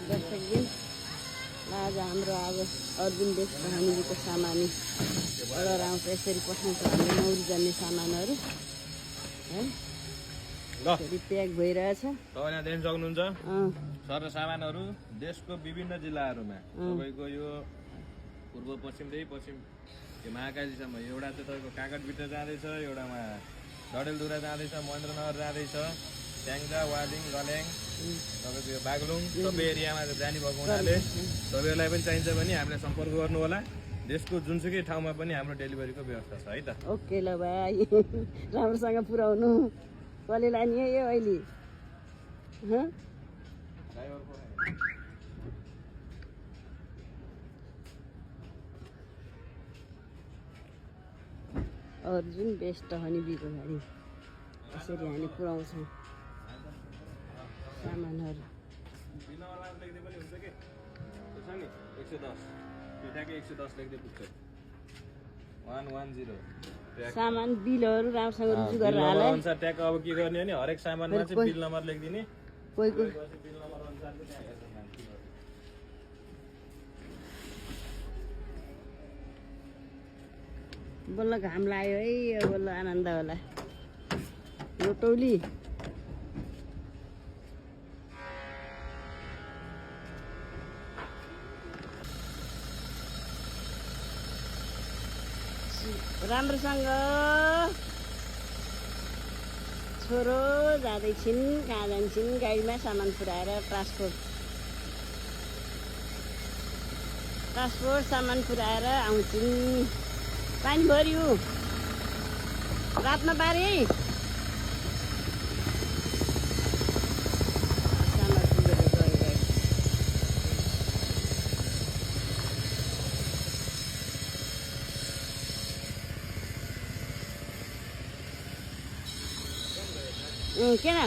दर्शक दिन आज हाम्रो अब अर्जुन बेस्ट फ्यामिलीको सामानी अर्डर आउँछ। यसरी पठाउँछ हामीले नौरी जाने सामानहरू है। फेरि प्याक भइरहेछ। तपाईँले देख्न सक्नुहुन्छ सर सामानहरू देशको विभिन्न जिल्लाहरूमा। तपाईँको यो पूर्व पश्चिमदेखि पश्चिम यो महाकालीसम्म एउटा चाहिँ तपाईँको काकटभित्र जाँदैछ, एउटामा डडेलधुरा जाँदैछ, महेन्द्रनगर जाँदैछ, ट्याङ्गा, वालिङ, गल्याङ, तपाईँको यो बागलुङ सबै एरियामा जाने भएको हुनाले तपाईँहरूलाई पनि चाहिन्छ भने हामीलाई सम्पर्क गर्नु होला। देशको जुनसुकै ठाउँमा पनि हाम्रो डेलिभरीको व्यवस्था छ है त। ओके ल भाइ, राम्रोसँग पुऱ्याउनु। कसले लाने यो अहिले? अर्जुन बेस्ट हनीबीको गाडी यसरी हामी पुऱ्याउँछौँ सामानहरू। सामान बिलहरू राम्रोसँग रुजु गरेर हाल। ट्याग अब के गर्ने भने हरेक सामानमा चाहिँ बिल नम्बर लेखिदिने। कोही कोही बिल नम्बर अनुसार बल्ल घाम लाग्यो है, बल्ल आनन्द होला। रोटौली राम्रोसँग छोरो जाँदैछिन्, कहाँ जान्छन्? गाडीमा सामान पुऱ्याएर ट्रान्सपोर्ट सामान पुऱ्याएर आउँछन्। पानी भर्यो रातमा बारे सामान पुगेर गयो। किन